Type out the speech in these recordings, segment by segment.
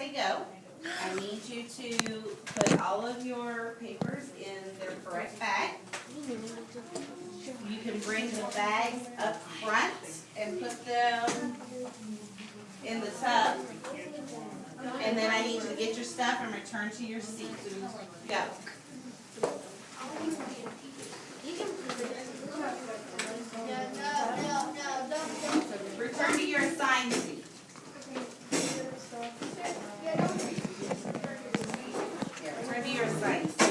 to go. I need you to put all of your papers in their correct bag. You can bring the bags up front and put them in the tub. And then I need you to get your stuff and return to your seat. Go. Return to your assigned seat. Yeah, return to your assigned seat.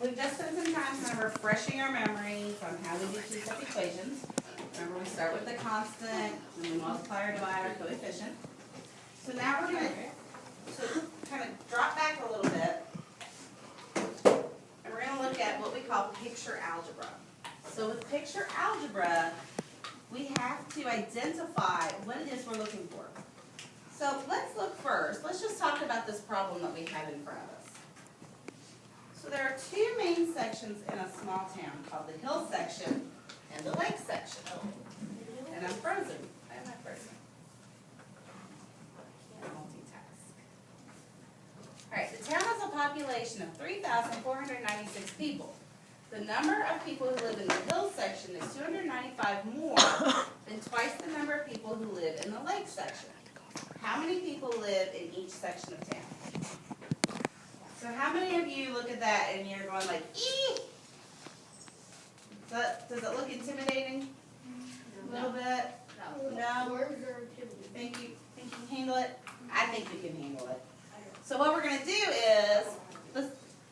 We've just spent some time kind of refreshing our memories on how we do two-step equations. Remember, we start with the constant, and we multiply or divide our coefficient. So now we're going to kind of drop back a little bit, and we're going to look at what we call picture algebra. So with picture algebra, we have to identify what it is we're looking for. So let's look first. Let's just talk about this problem that we have in front of us. So there are two main sections in a small town called the hill section and the lake section. And I'm frozen. Why am I frozen? I can't multitask. All right, the town has a population of 3,496 people. The number of people who live in the hill section is 295 more than twice the number of people who live in the lake section. How many people live in each section of town? So how many of you look at that and you're going like, ee? Does it look intimidating? A little bit? No? Think you can handle it? I think you can handle it. So what we're going to do is,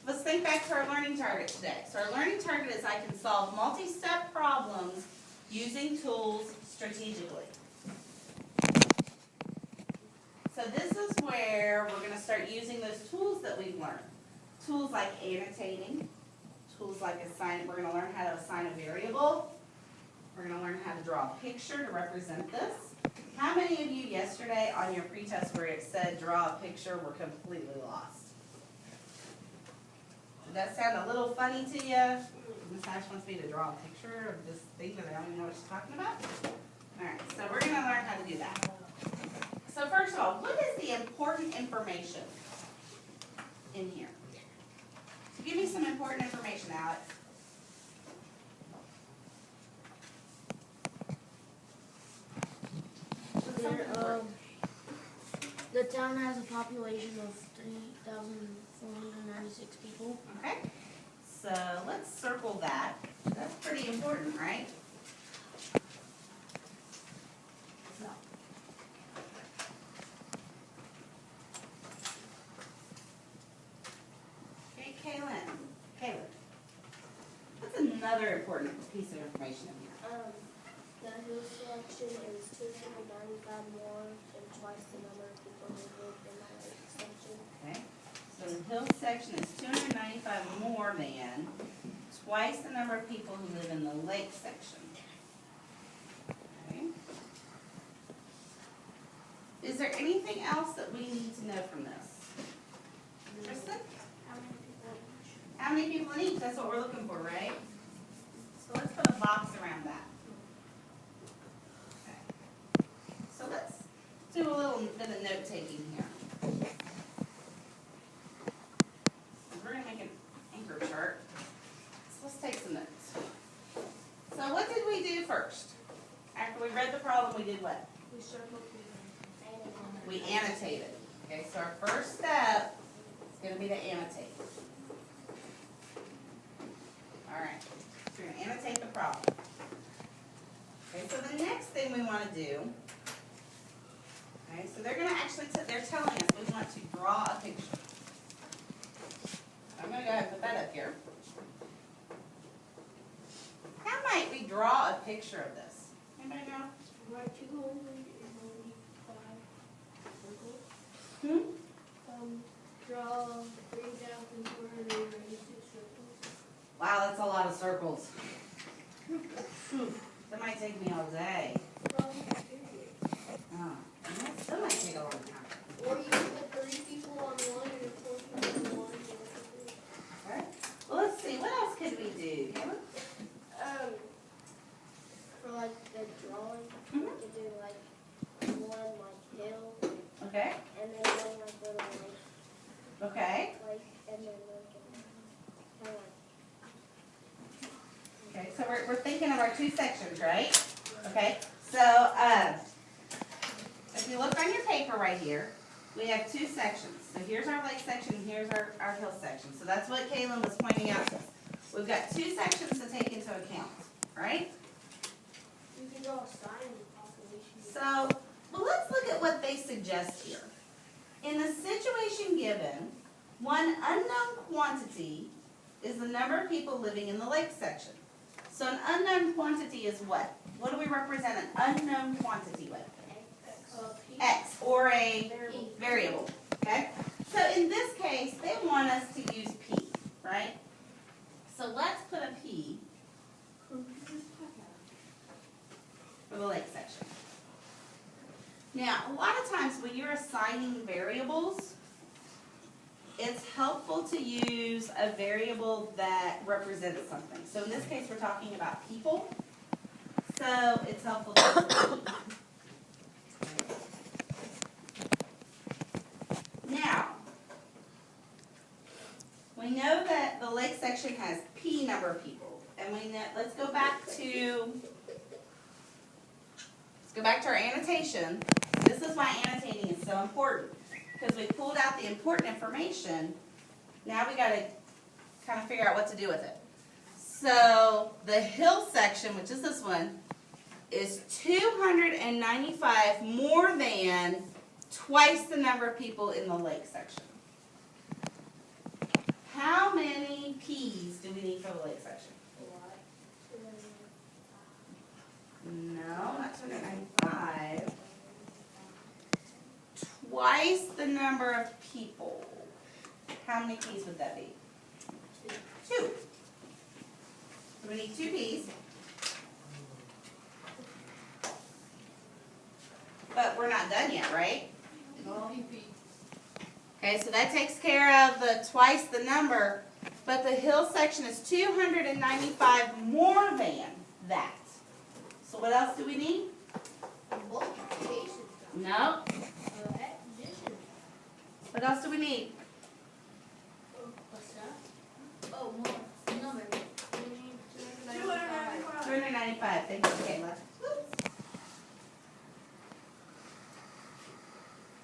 let's think back to our learning target today. So our learning target is I can solve multi-step problems using tools strategically. So this is where we're going to start using those tools that we've learned. Tools like annotating, tools like assign. We're going to learn how to assign a variable. We're going to learn how to draw a picture to represent this. How many of you yesterday on your pretest where it said draw a picture were completely lost? Did that sound a little funny to you? Miss Ash wants me to draw a picture of this thing that I don't even know what she's talking about? All right, so we're going to learn how to do that. So first of all, what is the important information in here? So give me some important information, Alex. The town has a population of 3,496 people. Okay, so let's circle that. That's pretty important, right? Okay, Kaylin, what's another important piece of information in here? The hill section is 295 more than twice the number of people who live in the lake section. Okay, so the hill section is 295 more than twice the number of people who live in the lake section. Okay. Is there anything else that we need to know from this? Tristan? How many people in each? That's what we're looking for, right? So let's put a box around that. do a little bit of note taking here. We're gonna make an anchor chart. So let's take some notes. So what did we do first? After we read the problem, we did what? We circled the We annotated. Okay, so our first step is gonna be to annotate. Alright, so we're gonna annotate the problem. Okay, so the next thing we wanna do, okay, so they're gonna actually, they're telling us we want to draw a picture. I'm gonna go ahead and put that up here. How might we draw a picture of this? Anybody know? Write 295 circles. Hmm? Draw 3,486 circles. Wow, that's a lot of circles. Phew, that might take me all day. Oh, that still might take a long time. Or you can put 3 people on one and 4 people on one. Alright. Well, let's see, what else could we do? Caleb? For like the drawing, Mhm. we could do like one like hill, Okay, and then one like little lake, okay, and then kind of like. okay, so we're thinking of our two sections, right? Okay, so, if you look on your paper right here, we have two sections. So here's our lake section, here's our hill section. So that's what Kaylin was pointing out to us. We've got two sections to take into account, right? You can draw a sign in the population. So, well, let's look at what they suggest here. In the situation given, one unknown quantity is the number of people living in the lake section. So an unknown quantity is what? What do we represent an unknown quantity with? X, or a variable, okay? So in this case, they want us to use P, right? So let's put a P for the lake section. Now, a lot of times when you're assigning variables, it's helpful to use a variable that represents something. So in this case, we're talking about people. So it's helpful to use a P. Now, we know that the lake section has P number of people. And we know, let's go back to our annotation. This is why annotating is so important. Because we pulled out the important information, now we gotta kind of figure out what to do with it. So the hill section, which is this one, is 295 more than twice the number of people in the lake section. How many P's do we need for the lake section? No, not 295. Twice the number of people. How many P's would that be? 2. So we need 2 P's. But we're not done yet, right? Okay, so that takes care of the twice the number, but the hill section is 295 more than that. So what else do we need? No. What else do we need? Oh, more. Number. 295. Thank you, Kayla.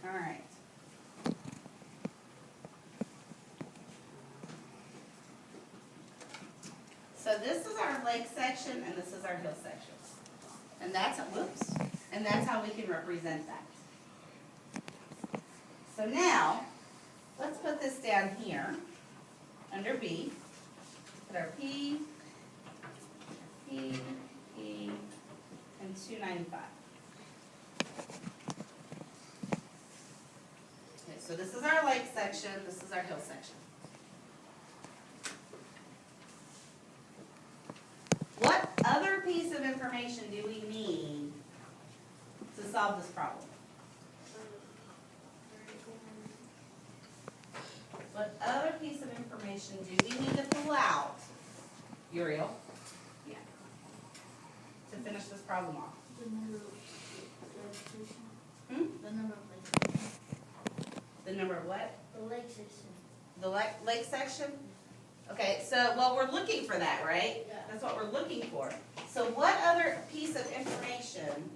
All right. So this is our lake section, and this is our hill section. And that's, and that's how we can represent that. So now, let's put this down here, under B. Put our P, and 295. Okay, so this is our lake section, this is our hill section. What other piece of information do we need to solve this problem? What other piece of information do we need to pull out, Uriel? Yeah. To finish this problem off? The number of Hmm? the number number what? The lake section. The lake section? Okay, so, well, we're looking for that, right? Yeah. That's what we're looking for. So what other piece of information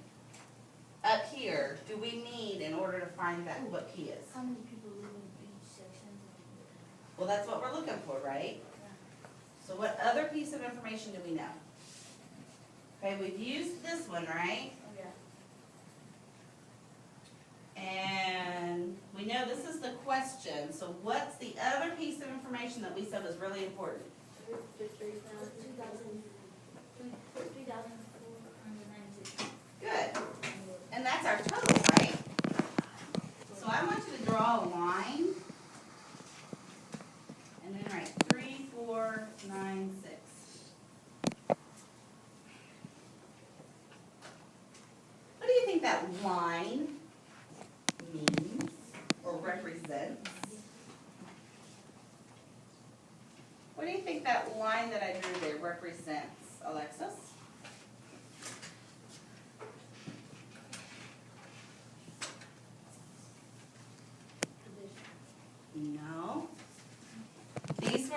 up here do we need in order to find that, what key is? How many people live in each section? Well, that's what we're looking for, right? So what other piece of information do we know? Okay, we've used this one, right? Yeah. And we know this is the question, so what's the other piece of information that we said was really important? 3,496. Good. And that's our total, right? So I want you to draw a line and then write 3, 4, 9, 6. What do you think that line means or represents? What do you think that line that I drew there represents, Alexis? No. These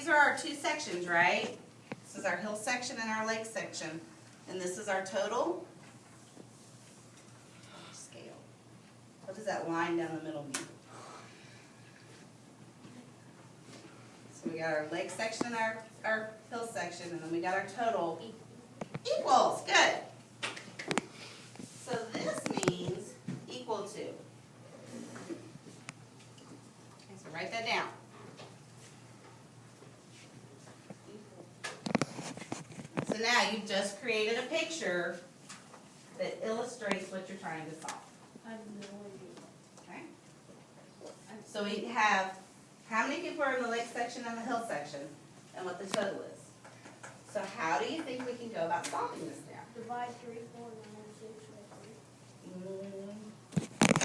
are our two sections, right? This is our hill section and our lake section. And this is our total scale. What does that line down the middle mean? So we got our lake section and our hill section, and then we got our total equals. Good. So this means equal to. Okay, so write that down. So now you've just created a picture that illustrates what you're trying to solve. I have no idea. Okay? So we have how many people are in the lake section and the hill section, and what the total is. So how do you think we can go about solving this now? Divide 3, 4, 9, 6 by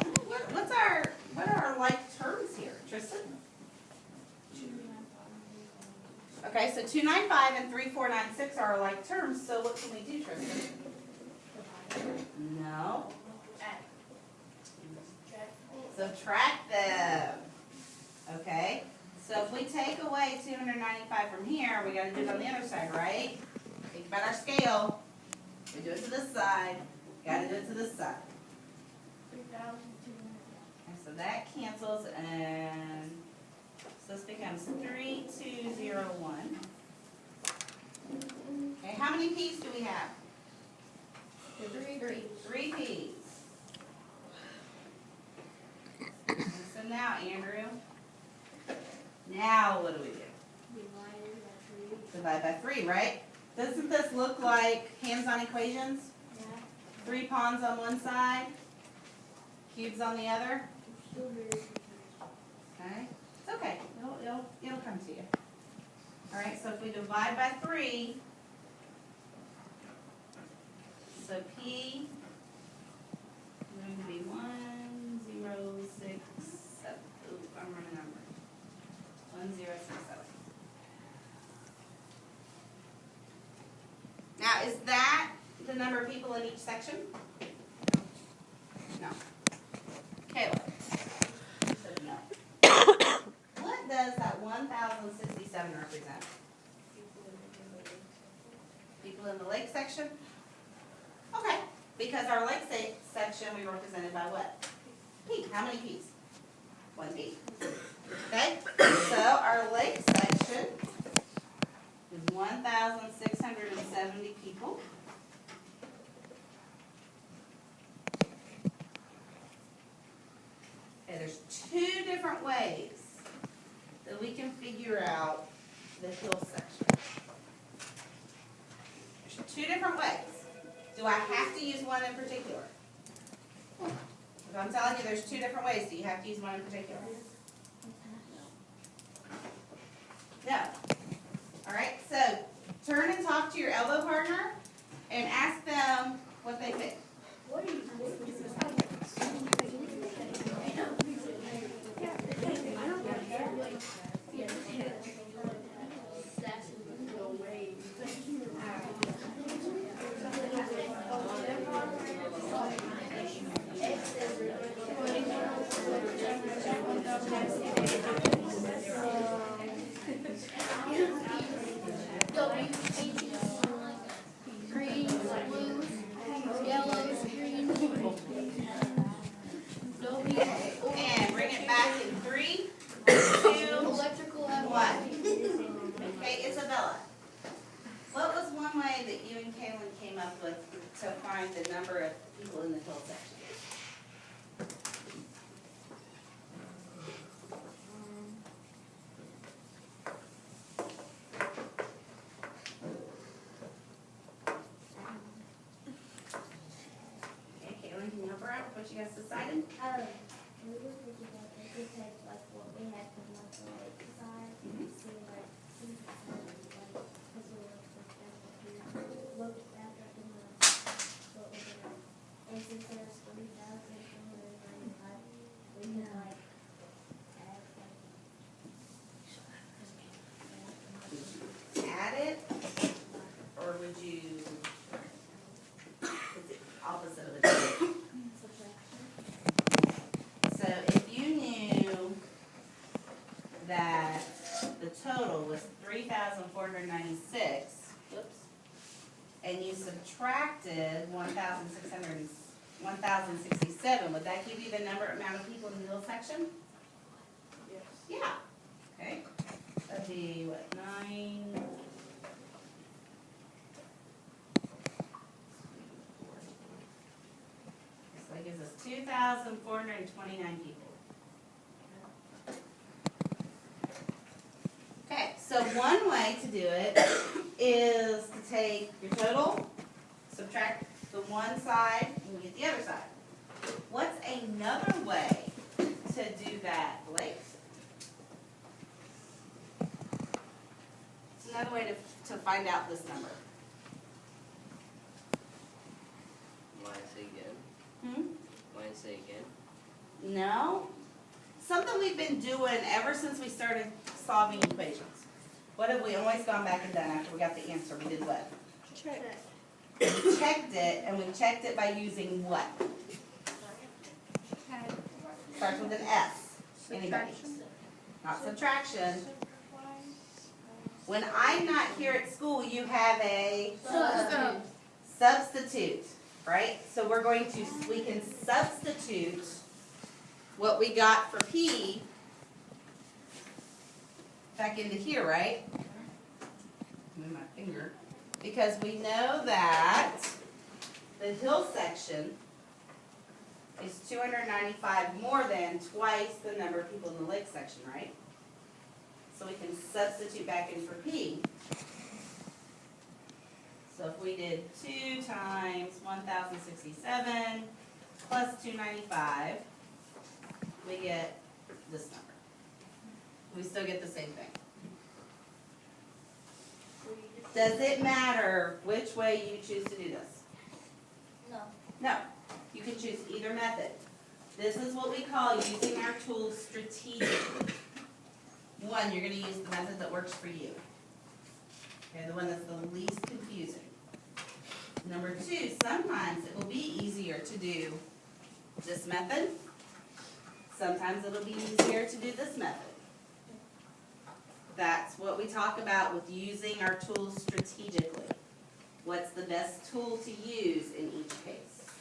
3. What are our like terms here, Tristan? 295. Okay, so 295 and 3496 are our like terms, so what can we do, Tristan? No. Subtract them. Okay, so if we take away 295 from here, we gotta do it on the other side, right? Think about our scale. We do it to this side, gotta do it to this side. 3,200. And so that cancels, and so this becomes 3201. Okay, how many P's do we have? 3 P's. And so now, Andrew, now what do we do? Divide by 3, right? Doesn't this look like hands-on equations? Yeah. 3 pawns on one side, cubes on the other? Still very confused. Okay, it's okay, it'll come to you. All right, so if we divide by 3, so P is going to be 1, 0, 6, 7. Ooh, I'm running number. 1, 0, 6, 7. Now, is that the number of people in each section? No. Caleb. You said no. What does that 1,067 represent? People in the lake section? Okay, because our lake section we represented by what? P. How many P's? 1 P. Okay, so our lake section is 1,670 people. Okay, there's 2 different ways that we can figure out the hill section. There's 2 different ways. Do I have to use one in particular? If I'm telling you there's 2 different ways, do you have to use one in particular? No. All right, so turn and talk to your elbow partner and ask them what they think. What are you doing? of people in the Hill section? Okay, Caitlin, can you help her out with what you guys decided? We were thinking about like we take like what we had from like the lake side, Mhm. see like see the sun, like because we looked at that, we looked at that in the what was it? And since there's 3,495, we can like add like Add it, or would you, it's the opposite of a division. subtraction. So if you knew that the total was 3,496, whoops, and you subtracted 1,067, would that give you the amount of people in the little section? Yes. Yeah. Okay. That'd be what, 9? So that gives us 2,429 people. Okay, so one way to do it is to take your total, subtract the one side, and you get the other side. What's another way to do that, Blake? It's another way to find out this number. Minus again. Hmm? Minus again. No? Something we've been doing ever since we started solving equations. What have we always gone back and done after we got the answer? We did what? Check. We checked it, and we checked it by using what? Starts with an S. Anybody? Not subtraction. When I'm not here at school, you have a substitute, right? So we can substitute what we got for P back into here, right? Move my finger. Because we know that the hill section is 295 more than twice the number of people in the lake section, right? So we can substitute back in for P. So if we did 2 times 1,067 plus 295, we get this number. We still get the same thing. Does it matter which way you choose to do this? No. No. You can choose either method. This is what we call using our tools strategically. One, you're going to use the method that works for you. Okay, the one that's the least confusing. Number 2, sometimes it will be easier to do this method. Sometimes it'll be easier to do this method. That's what we talk about with using our tools strategically. What's the best tool to use in each case?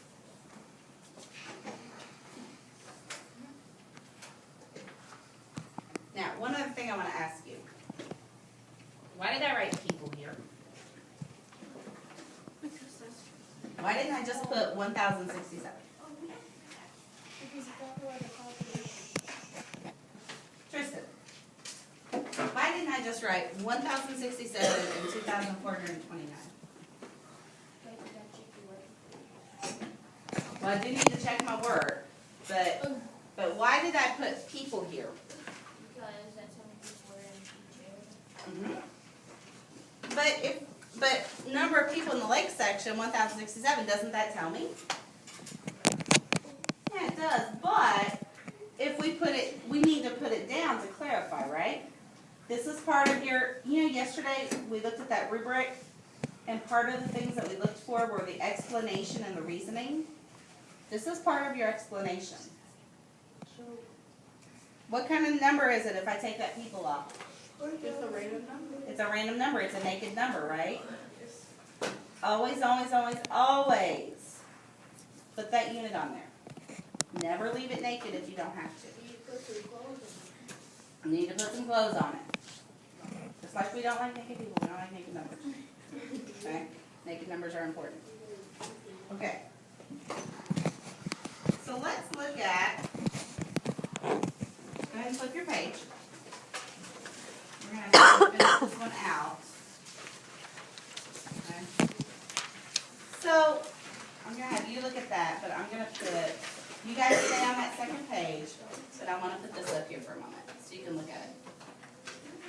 Now, one other thing I want to ask you. Why did I write people here? Why didn't I just put 1,067? Because that's where the population. Tristan, why didn't I just write 1,067 and 2,429? Like that chicken wing. Well, I do need to check my work, but why did I put people here? Because that's how many people were in each area. But number of people in the lake section, 1,067, doesn't that tell me? Yeah, it does, but if we put it, we need to put it down to clarify, right? This is part of your, yesterday we looked at that rubric, and part of the things that we looked for were the explanation and the reasoning. This is part of your explanation. So, What kind of number is it if I take that people off? Just a random number. It's a random number, it's a naked number, right? Always, always, always, always put that unit on there. Never leave it naked if you don't have to. you put some clothes You need to put some clothes on it. Just like we don't like naked people, we don't like naked numbers. Okay? Naked numbers are important. Okay. that, but I'm gonna put, you guys stay on that second page, but I wanna put this up here for a moment, so you can look at it.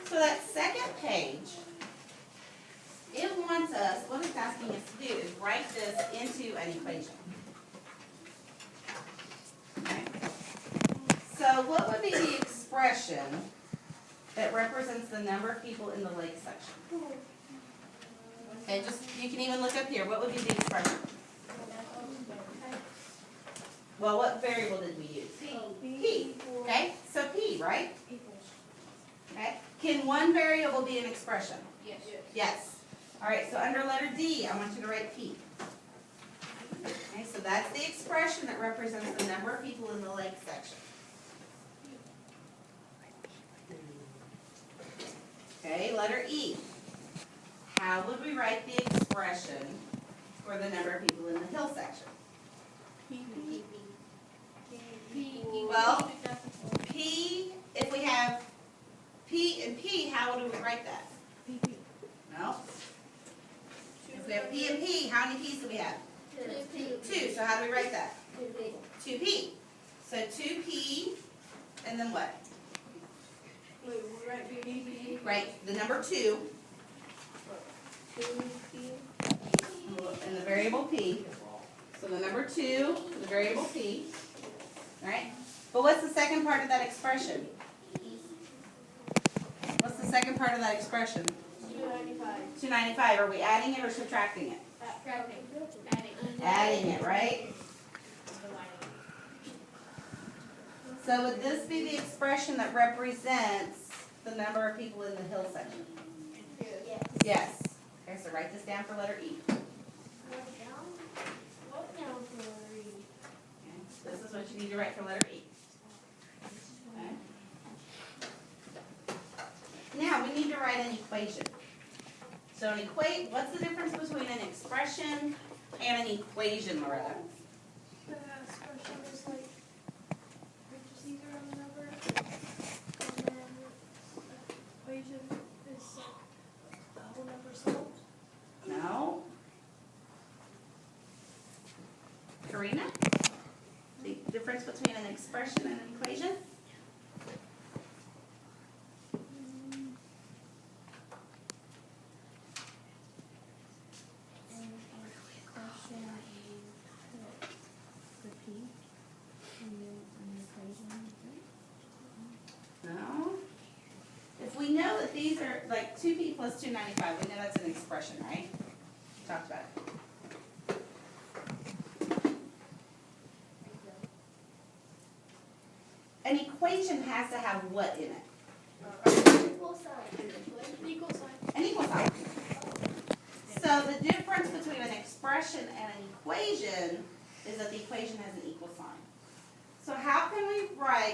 So that second page, it wants us, what it's asking us to do is write this into an equation. Okay? So what would be the expression that represents the number of people in the lake section? Okay, just, you can even look up here, what would be the expression? Well, what variable did we use? P, okay, so P, right? Okay, can one variable be an expression? Yes. Yes. All right, so under letter D, I want you to write P. Okay, so that's the expression that represents the number of people in the lake section. Okay, letter E. How would we write the expression for the number of people in the hill section? Well, P, if we have P and P, how do we write that? No. If we have P and P, how many P's do we have? 2. So how do we write that? 2P. So 2P, and then what? Wait, we write B. Right, the number 2, and the variable P. So the number 2, the variable P. Right? But what's the second part of that expression? What's the second part of that expression? 295. 295. Are we adding it or subtracting it? Adding it, right? So would this be the expression that represents the number of people in the hill section? Yes. Okay, so write this down for letter E. Okay, this is what you need to write for letter E. Okay. Now, we need to write an equation. So an what's the difference between an expression and an equation, Loretta? The expression is like, just either on the number, and then equation is like the whole number solved. No. Karina? The difference between an expression and an equation? No. If we know that these are like 2P plus 295, we know that's an expression, right? We talked about it. An equation has to have what in it? Equal sign. Equal sign. An equal sign. So the difference between an expression and an equation is that the equation has an equal sign. So how can we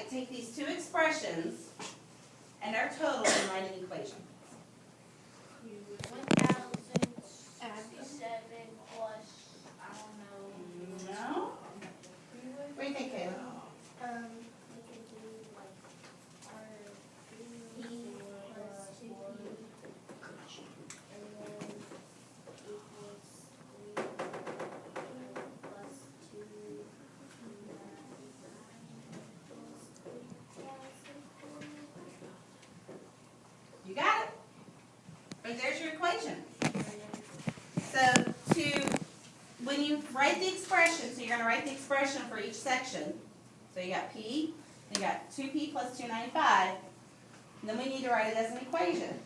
take these two expressions and our total and write an equation? 1067 plus, I don't know. No? What do you think, Kayla? We can do like our P plus 2P, and then equals 3 plus 2 You got it? Right there's your equation. So when you write the expression, so you're going to write the expression for each section. So you got P, you got 2P plus 295, and then we need to write it as an equation.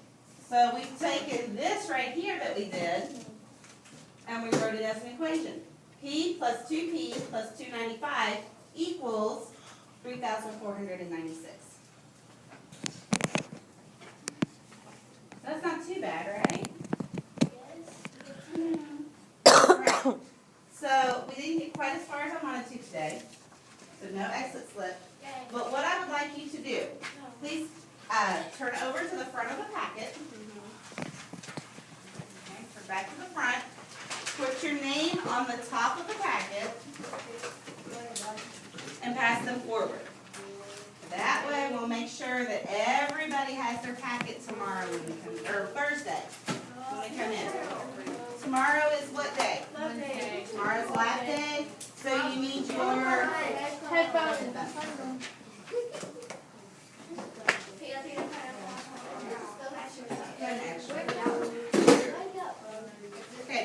So we've taken this right here that we did, and we wrote it as an equation. P plus 2P plus 295 equals 3,496. That's not too bad, right? Right. So we didn't get quite as far as I wanted to today. So no exit slip. But what I would like you to do, please turn over to the front of the packet. Okay, turn back to the front. Put your name on the top of the packet and pass them forward. That way we'll make sure that everybody has their packet tomorrow when we come, or Thursday when we come in. Tomorrow is what day? Monday. Tomorrow's lab day. So you Okay,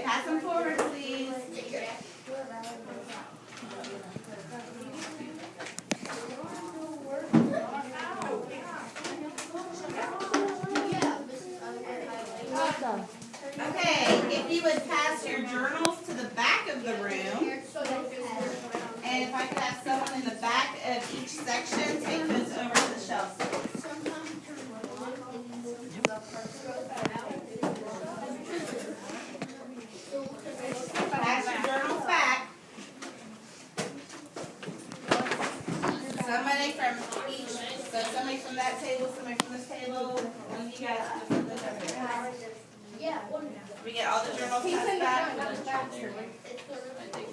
pass them forward, please. Okay, if you would pass your journals to the back of the room, and if I could have someone in the back of each section take those over to the shelves. Pass your journals back. Somebody from each, so somebody from that table, somebody from this table, one of you guys can put those over there. We get all the journals passed back. I think.